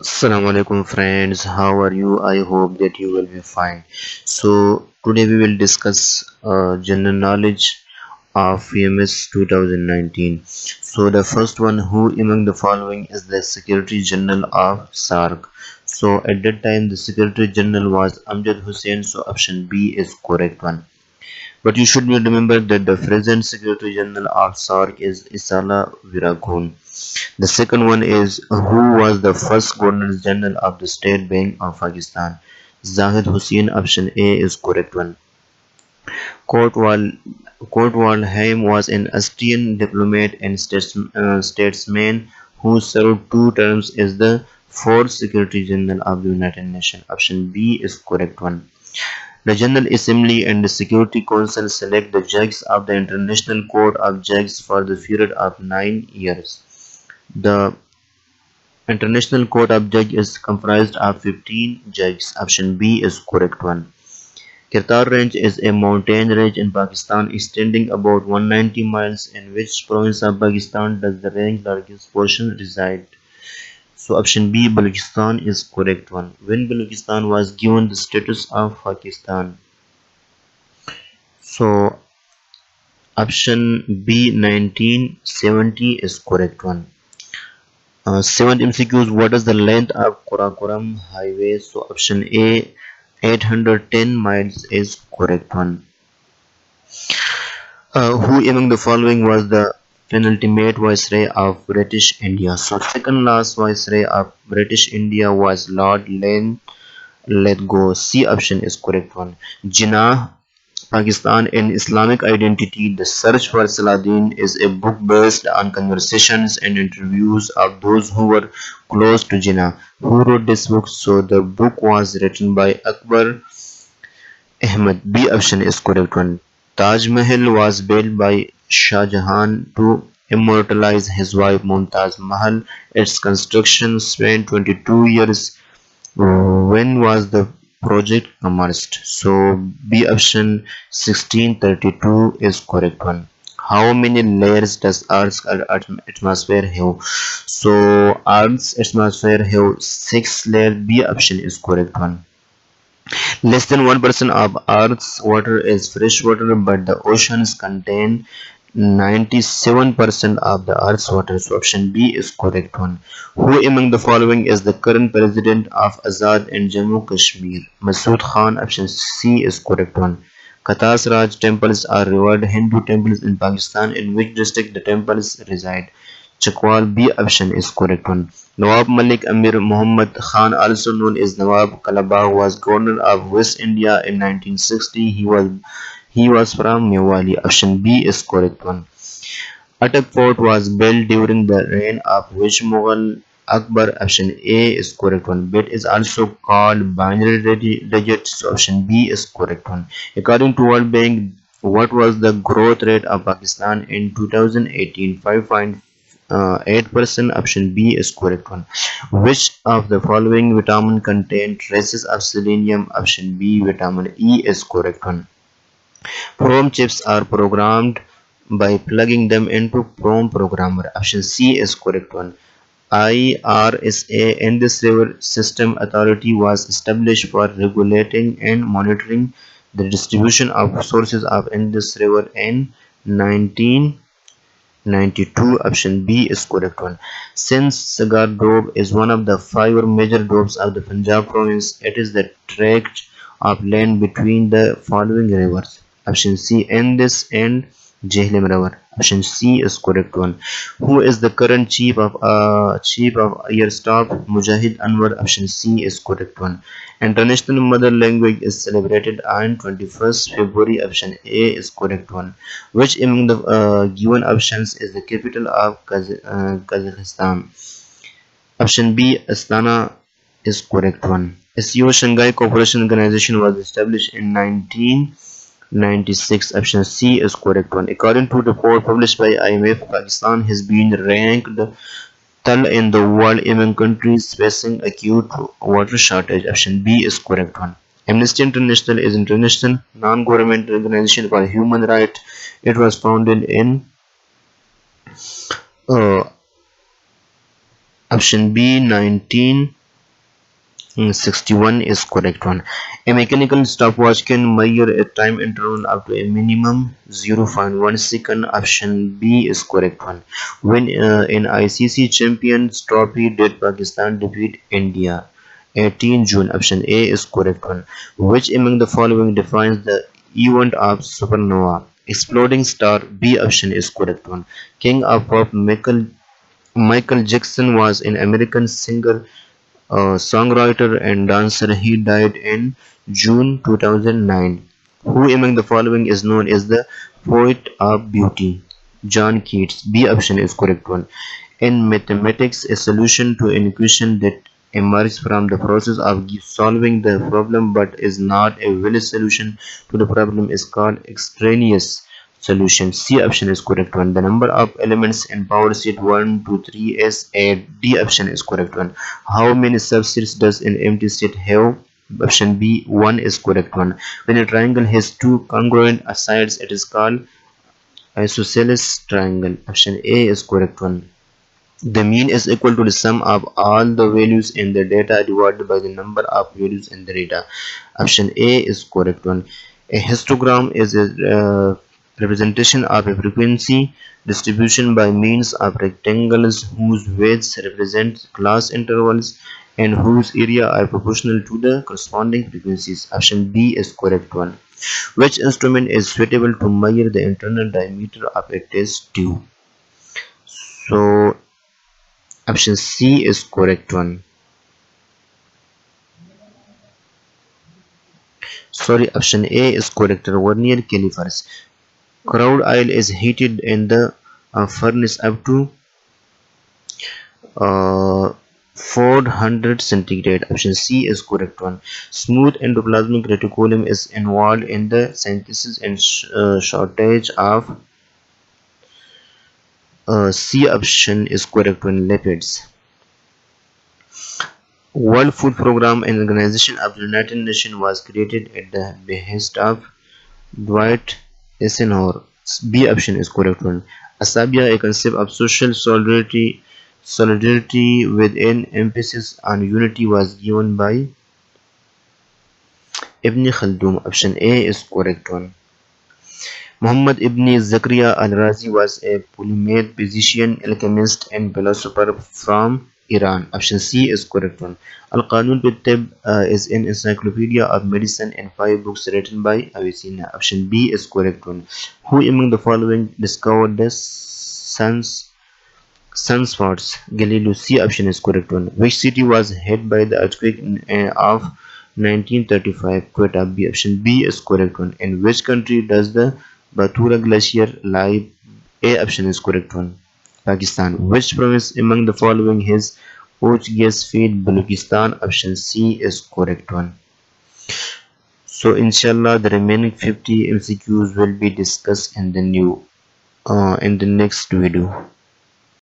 Assalamu alaikum friends, how are you? I hope that you will be fine. So today we will discuss general knowledge of PMS 2019. So the first one, who among the following is the Secretary General of SARC? So at that time the Secretary General was Amjad Hussain, so option B is correct one. But you should remember that the present Secretary General of SARC is Isala Viragun. The second one is, who was the first Governor General of the State Bank of Pakistan? Zahid Hussain. Option A is correct one. Kotwal Haim was an Austrian diplomat and statesman who served two terms as the fourth Secretary General of the United Nations. Option B is correct one. The General Assembly and the Security Council select the judges of the International Court of Justice for the period of 9 years. The International Court of Justice is comprised of 15 judges. Option B is correct one. Kirtar Range is a mountain range in Pakistan extending about 190 miles. In which province of Pakistan does the range largest portion reside? So option B, Balochistan, is correct one. When Balochistan was given the status of Pakistan? So option B, 1970, is correct one. Seventh MCQs, what is the length of Karakoram Highway? So option A, 810 miles, is correct one. Who among the following was the penultimate viceroy of British India? So second last viceroy of British India was Lord Lithgow. C option is correct one. Jinnah, Pakistan and Islamic Identity: The Search for Saladin is a book based on conversations and interviews of those who were close to Jinnah. Who wrote this book? So the book was written by Akbar Ahmed. B option is correct one. Taj Mahal was built by Shah Jahan to immortalize his wife Mumtaz Mahal. Its construction spanned 22 years. When was the project commenced? So B option 1632 is correct one. How many layers does Earth's atmosphere have? So Earth's atmosphere have 6 layers. B option is correct one. Less than 1% of Earth's water is fresh water, but the oceans contain 97% of the Earth's water. So option B is correct one. Who among the following is the current president of Azad and Jammu Kashmir? Masood Khan. Option C is correct one. Katas Raj temples are revered Hindu temples in Pakistan. In which district the temples reside? Chakwal. B option is correct one. Nawab Malik Amir Muhammad Khan, also known as Nawab Kalabagh, was governor of West India in 1960. He was from Mewali. Option B is correct one. Atak Fort was built during the reign of which Mughal Akbar? Option A is correct one. Bit is also called binary digit. So option B is correct one. According to World Bank, what was the growth rate of Pakistan in 2018? 5.8%. Option B is correct one. Which of the following vitamin contain traces of selenium? Option B, vitamin E, is correct one. Prom chips are programmed by plugging them into Prom programmer. Option C is correct one. IRSA, Indus River System Authority, was established for regulating and monitoring the distribution of sources of Indus River in 1992. Option B is correct one. Since Sagar Doab is one of the 5 major dobes of the Punjab province, it is the tract of land between the following rivers. Option C, Indus and Jhelum River. Option C is correct one. Who is the current chief of Air Staff? Mujahid Anwar. Option C is correct one. International Mother Language is celebrated on 21st February. Option A is correct one. Which among the given options is the capital of Kazakhstan? Option B, Astana, is correct one. SEO Shanghai Cooperation Organization was established in 1996. Option C is correct one. According to the report published by IMF, Pakistan has been ranked third in the world among countries facing acute water shortage. Option B is correct one. Amnesty International is an international non-governmental organization for human rights. It was founded in uh, option B, 19 61 is correct one. A mechanical stopwatch can measure a time interval up to a minimum 0.1 second. Option B is correct one. When in ICC Champions Trophy did Pakistan defeat India? 18 June. Option A is correct one. Which among the following defines the event of supernova? Exploding star. B option is correct one. King of pop Michael Jackson was an American singer, songwriter and dancer. He died in June 2009. Who among the following is known as the poet of beauty? John Keats. B option is correct one. In mathematics, a solution to an equation that emerges from the process of solving the problem but is not a valid solution to the problem is called extraneous solution. C option is correct one. The number of elements in power set 1, 2, 3 is 8. D option is correct one. How many subsets does an empty set have? Option B 1 is correct one. When a triangle has two congruent sides, it is called isosceles triangle. Option A is correct one. The mean is equal to the sum of all the values in the data divided by the number of values in the data. Option A is correct one. A histogram is a representation of a frequency distribution by means of rectangles whose weights represent class intervals and whose area are proportional to the corresponding frequencies. Option B is correct one. Which instrument is suitable to measure the internal diameter of a test tube? So option C is correct one. Sorry, option A is correct. Vernier calipers. Crude oil is heated in the furnace up to 400 centigrade. Option C is correct one. Smooth endoplasmic reticulum is involved in the synthesis and shortage of C option is correct one. Lipids. World Food Program, an organization of the United Nations, was created at the behest of Dwight Eisenhower. B option is correct one. Asabia, a concept of social solidarity with an emphasis on unity, was given by Ibn Khaldun. Option A is correct one. Muhammad ibn Zakaria al-Razi was a polymath, physician, alchemist, and philosopher from Iran. Option C is correct one. Al-Qanun bit-Tibb is an encyclopedia of medicine and 5 books written by Avicenna. Option B is correct one. Who among the following discovered the sunspots? Galileo. C option is correct one. Which city was hit by the earthquake of 1935? Quetta. B option B is correct one. In which country does the Batura Glacier lie? A option is correct one. Pakistan. Which province among the following has Portuguese feed? Balochistan. Option C is correct one. So inshallah the remaining 50 MCQs will be discussed in the next video.